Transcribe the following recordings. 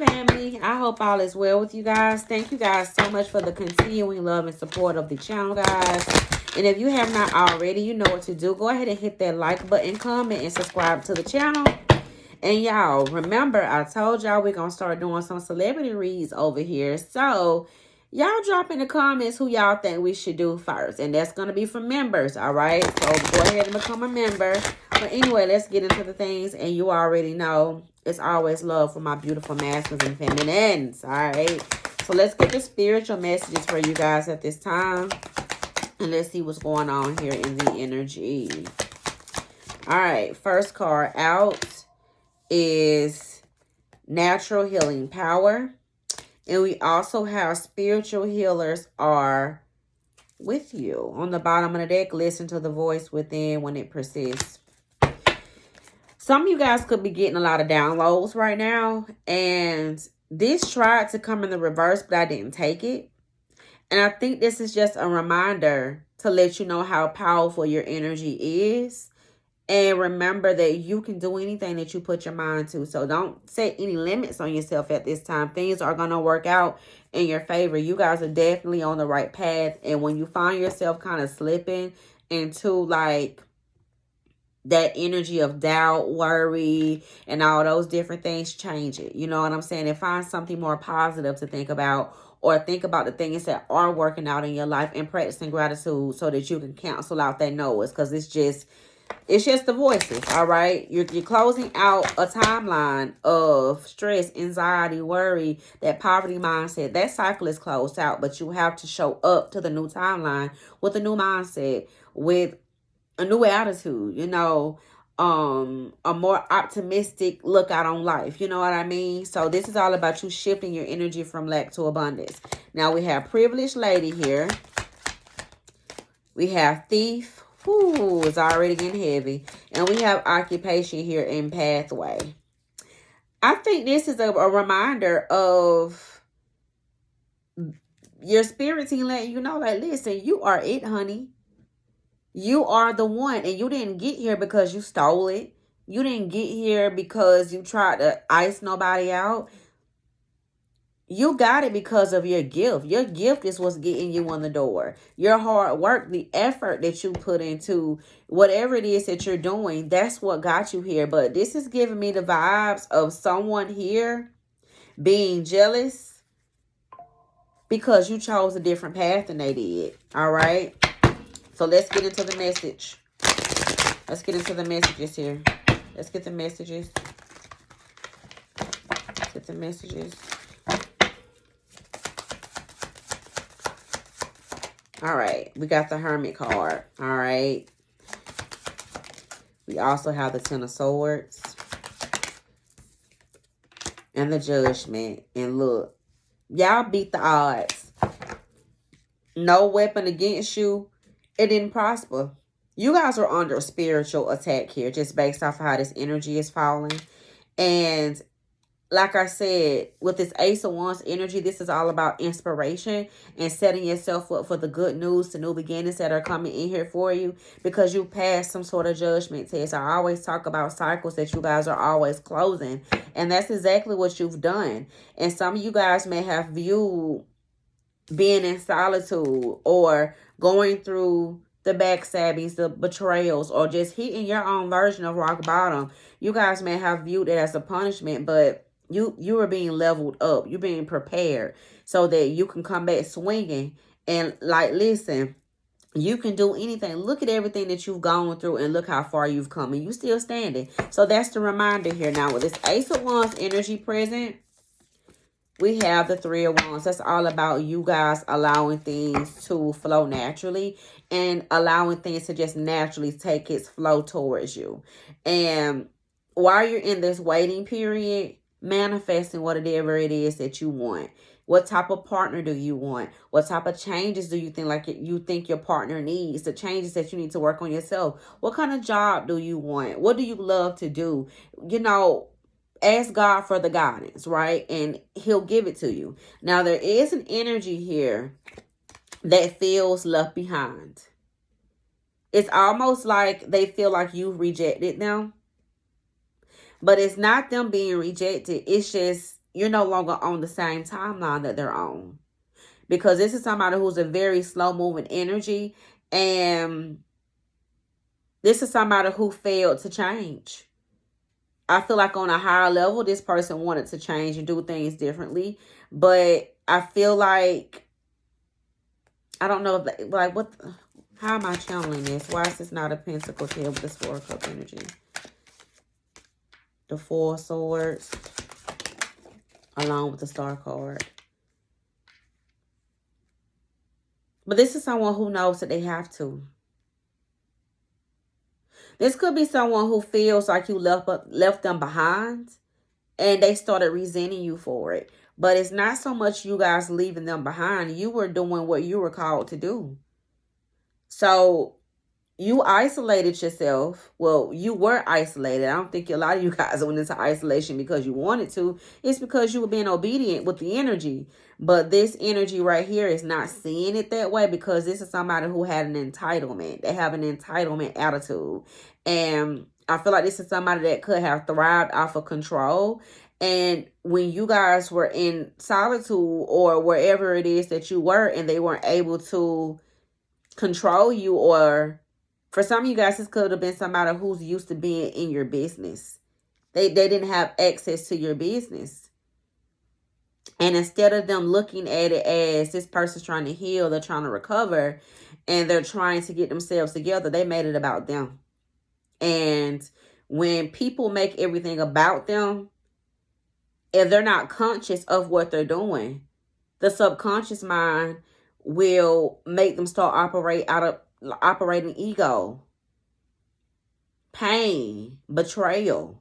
family. I hope all is well with you guys. Thank you guys so much for the continuing love and support of the channel, guys. And if you have not already, you know what to do. Go ahead and hit that like button, comment, and subscribe to the channel. And y'all, remember, I told y'all we're going to start doing some celebrity reads over here. So, y'all drop in the comments who y'all think we should do first. And that's going to be for members, all right? So, go ahead and become a member. But anyway, let's get into the things. And you already know it's always love for my beautiful masculines and feminines, all right? So, let's get the spiritual messages for you guys at this time. And let's see what's going on here in the energy. All right, first card out is natural healing power. And we also have spiritual healers are with you. On the bottom of the deck, listen to the voice within when it persists. Some of you guys could be getting a lot of downloads right now. And this tried to come in the reverse, but I didn't take it. And I think this is just a reminder to let you know how powerful your energy is. And remember that you can do anything that you put your mind to. So don't set any limits on yourself at this time. Things are going to work out in your favor. You guys are definitely on the right path. And when you find yourself kind of slipping into like that energy of doubt, worry, and all those different things, change it. You know what I'm saying? And find something more positive to think about. Or think about the things that are working out in your life and practicing gratitude so that you can cancel out that noise. Because it's just the voices, all right? You're closing out a timeline of stress, anxiety, worry, that poverty mindset. That cycle is closed out, but you have to show up to the new timeline with a new mindset, with a new attitude, you know, a more optimistic look out on life. You know what I mean? So this is all about you shifting your energy from lack to abundance. Now we have privileged lady here. We have thief. Ooh, it's already getting heavy. And we have occupation here in pathway. I think this is a reminder of your spirit team letting you know, like, listen, you are it, honey. You are the one. And you didn't get here because you stole it. You didn't get here because you tried to ice nobody out. You got it because of your gift. Your gift is what's getting you on the door. Your hard work, the effort that you put into whatever it is that you're doing, that's what got you here. But this is giving me the vibes of someone here being jealous because you chose a different path than they did. All right? So let's get into the message. Let's get into the messages here. Let's get the messages. Let's get the messages. All right, we got the Hermit card. All right. We also have the Ten of Swords and the Judgment. And look, y'all beat the odds. No weapon against you. It didn't prosper. You guys are under a spiritual attack here, just based off of how this energy is falling. And like I said, with this Ace of Wands energy, this is all about inspiration and setting yourself up for the good news, the new beginnings that are coming in here for you because you passed some sort of judgment test. I always talk about cycles that you guys are always closing, and that's exactly what you've done. And some of you guys may have viewed being in solitude or going through the backstabbings, the betrayals, or just hitting your own version of rock bottom. You guys may have viewed it as a punishment, but you are being leveled up. You're being prepared so that you can come back swinging. And like, listen, you can do anything. Look at everything that you've gone through and look how far you've come. And you still standing. So that's the reminder here. Now with this Ace of Wands energy present, we have the Three of Wands. That's all about you guys allowing things to flow naturally and allowing things to just naturally take its flow towards you. And while you're in this waiting period, manifesting whatever it is that you want. What type of partner do you want? What type of changes do you think your partner needs? The changes that you need to work on yourself. What kind of job do you want? What do you love to do? You know, ask God for the guidance, right? And he'll give it to you. Now, there is an energy here that feels left behind. It's almost like they feel like you've rejected them. But it's not them being rejected. It's just you're no longer on the same timeline that they're on. Because this is somebody who's a very slow-moving energy. And this is somebody who failed to change. I feel like on a higher level, this person wanted to change and do things differently. But I feel like, I don't know, if, like, what, how am I channeling this? Why is this not a Pentacle here with this Four of Cup energy? The Four of Swords, along with the Star card. But this is someone who knows that they have to. This could be someone who feels like you left them behind and they started resenting you for it. But it's not so much you guys leaving them behind. You were doing what you were called to do. So you isolated yourself. Well, you were isolated. I don't think a lot of you guys went into isolation because you wanted to. It's because you were being obedient with the energy. But this energy right here is not seeing it that way, because this is somebody who had an entitlement. They have an entitlement attitude. And I feel like this is somebody that could have thrived off of control. And when you guys were in solitude or wherever it is that you were, and they weren't able to control you, or for some of you guys, this could have been somebody who's used to being in your business. They didn't have access to your business. And instead of them looking at it as this person's trying to heal, they're trying to recover, and they're trying to get themselves together, they made it about them. And when people make everything about them, if they're not conscious of what they're doing, the subconscious mind will make them start operating ego, pain, betrayal.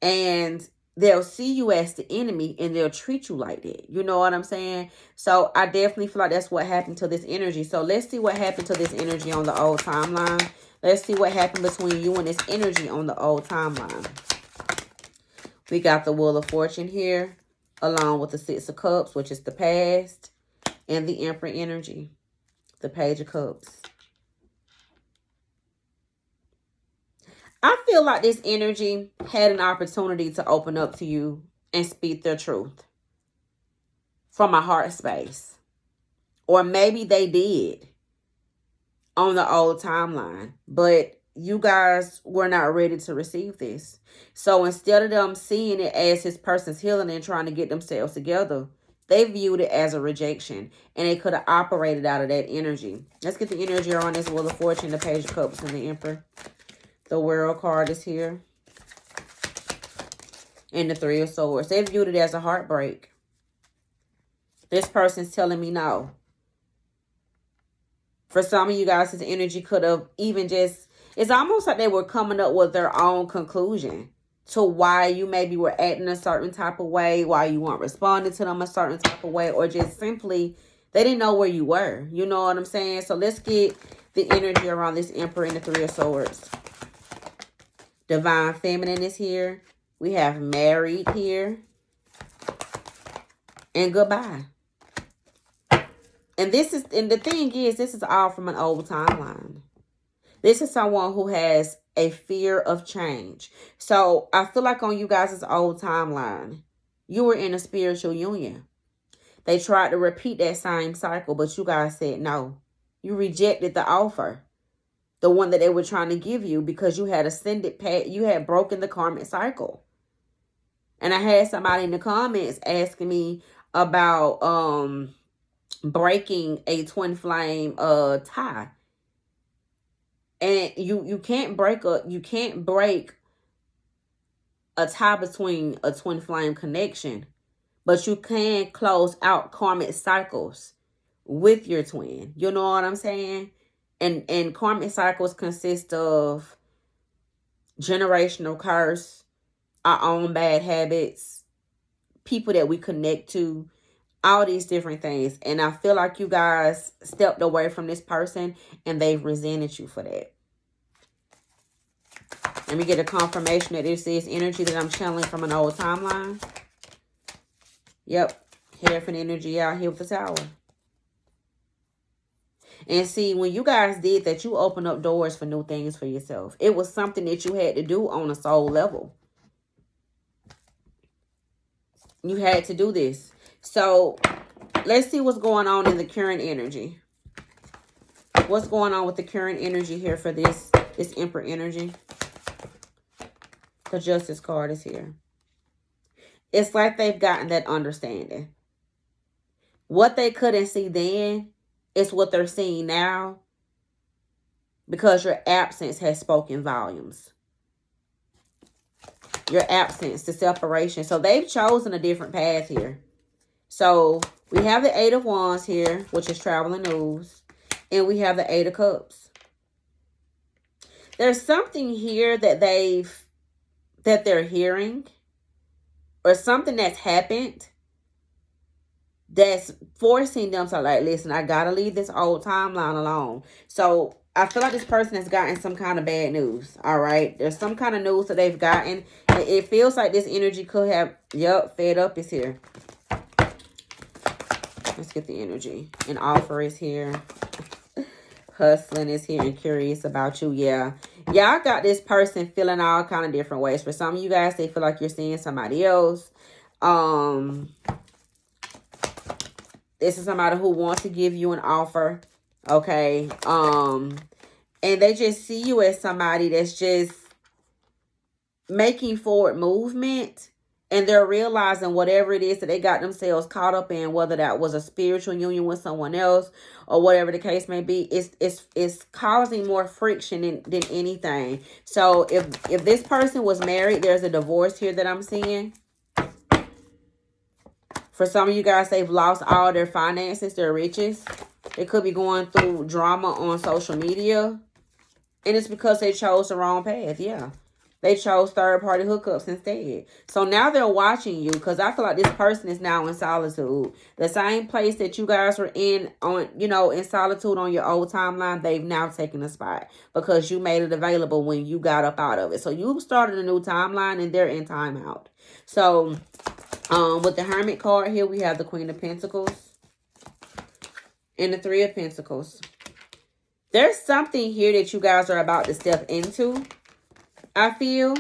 And they'll see you as the enemy and they'll treat you like that. You know what I'm saying? So I definitely feel like that's what happened to this energy. So let's see what happened to this energy on the old timeline. Let's see what happened between you and this energy on the old timeline. We got the Wheel of Fortune here, along with the Six of Cups, which is the past, and the Emperor energy, the Page of Cups. I feel like this energy had an opportunity to open up to you and speak their truth from a heart space. Or maybe they did on the old timeline, but you guys were not ready to receive this. So instead of them seeing it as this person's healing and trying to get themselves together, they viewed it as a rejection, and they could have operated out of that energy. Let's get the energy on this Wheel of Fortune, the Page of Cups, and the Emperor. The World card is here. And the Three of Swords. They viewed it as a heartbreak. This person's telling me no. For some of you guys, this energy could have even just... It's almost like they were coming up with their own conclusion to why you maybe were acting a certain type of way, why you weren't responding to them a certain type of way, or just simply they didn't know where you were. You know what I'm saying? So let's get the energy around this Emperor and the Three of Swords. Divine Feminine is here. We have Married here. And Goodbye. And the thing is, this is all from an old timeline. This is someone who has a fear of change. So I feel like on you guys' old timeline, you were in a spiritual union. They tried to repeat that same cycle, but you guys said no. You rejected the offer. The one that they were trying to give you, because you had you had broken the karmic cycle. And I had somebody in the comments asking me about breaking a twin flame tie. And you can't break a tie between a twin flame connection, but you can close out karmic cycles with your twin. You know what I'm saying? And karmic cycles consist of generational curse, our own bad habits, people that we connect to, all these different things. And I feel like you guys stepped away from this person and they've resented you for that. Let me get a confirmation that this is energy that I'm channeling from an old timeline. Yep. Hierophant energy out here with the Tower. And see, when you guys did that, you opened up doors for new things for yourself. It was something that you had to do on a soul level. You had to do this. So let's see what's going on in the current energy. What's going on with the current energy here for this Emperor energy? The Justice card is here. It's like they've gotten that understanding. What they couldn't see then is what they're seeing now, because your absence has spoken volumes. Your absence, the separation. So they've chosen a different path here. So we have the Eight of Wands here, which is traveling news. And we have the Eight of Cups. There's something here that they're hearing, or something that's happened that's forcing them to like, listen, I gotta leave this old timeline alone. So I feel like this person has gotten some kind of bad news. All right. There's some kind of news that they've gotten. It feels like this energy could have, fed up is here. Let's get the energy. An offer is here. Hustling is here and curious about you. Yeah. Y'all got this person feeling all kind of different ways. For some of you guys, they feel like you're seeing somebody else. This is somebody who wants to give you an offer. Okay. And they just see you as somebody that's just making forward movement. And they're realizing whatever it is that they got themselves caught up in, whether that was a spiritual union with someone else or whatever the case may be, it's causing more friction than anything. So if this person was married, there's a divorce here that I'm seeing. For some of you guys, they've lost all their finances, their riches. They could be going through drama on social media. And it's because they chose the wrong path. Yeah. They chose third-party hookups instead. So now they're watching you, because I feel like this person is now in solitude. The same place that you guys were in solitude on your old timeline, they've now taken a spot because you made it available when you got up out of it. So you started a new timeline and they're in timeout. So with the Hermit card here, we have the Queen of Pentacles and the Three of Pentacles. There's something here that you guys are about to step into. I feel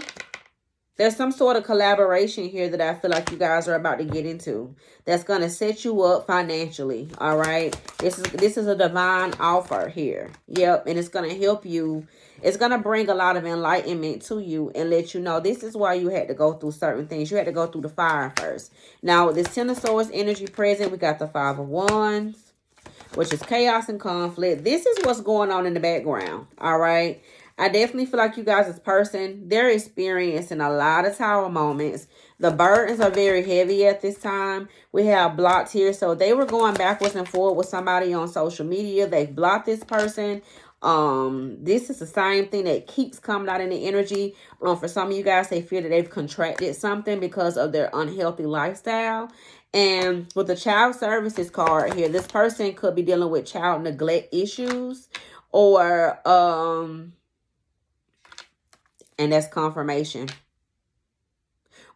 there's some sort of collaboration here that I feel like you guys are about to get into that's going to set you up financially. All right. This is a divine offer here. Yep. And it's going to help you. It's going to bring a lot of enlightenment to you and let you know this is why you had to go through certain things. You had to go through the fire first. Now, with this Ten of Swords energy present, we got the Five of Wands, which is chaos and conflict. This is what's going on in the background. All right. I definitely feel like you guys, this person, they're experiencing a lot of tower moments. The burdens are very heavy at this time. We have blocked here. So they were going backwards and forward with somebody on social media. They've blocked this person. This is the same thing that keeps coming out in the energy. For some of you guys, they feel that they've contracted something because of their unhealthy lifestyle. And with the child services card here, this person could be dealing with child neglect issues, or and that's confirmation.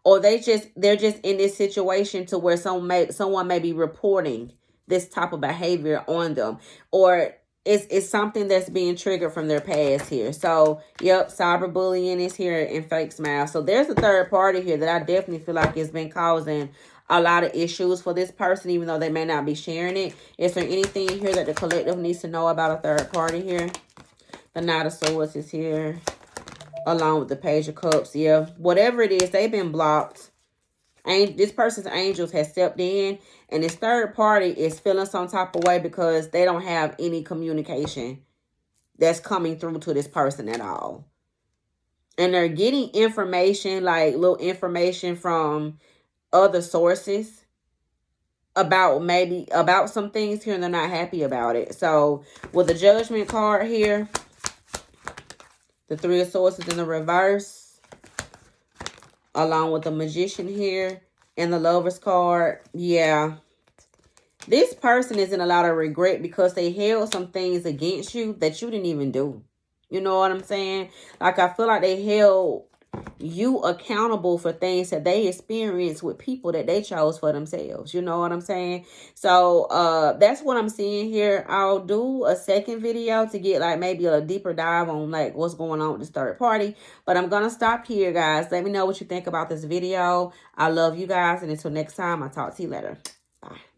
Or they're just in this situation to where someone may be reporting this type of behavior on them, or it's something that's being triggered from their past here. So, yep, cyberbullying is here and fake smile. So there's a third party here that I definitely feel like has been causing a lot of issues for this person, even though they may not be sharing it. Is there anything here that the collective needs to know about a third party here? The Knight of Swords is here, along with the Page of Cups. Yeah, whatever it is, they've been blocked. And this person's angels has stepped in, and this third party is feeling some type of way because they don't have any communication that's coming through to this person at all. And they're getting information, like little information from other sources about some things here, and they're not happy about it. So with the Judgment card here, the Three of Swords is in the reverse, along with the Magician here and the Lover's card. Yeah. This person is in a lot of regret because they held some things against you that you didn't even do. You know what I'm saying? Like, I feel like they held you accountable for things that they experience with people that they chose for themselves. You know what I'm saying? So that's what I'm seeing here. I'll do a second video to get like maybe a deeper dive on like what's going on with this third party. But I'm gonna stop here, guys. Let me know what you think about this video. I love you guys, and until next time, I'll talk to you later. Bye.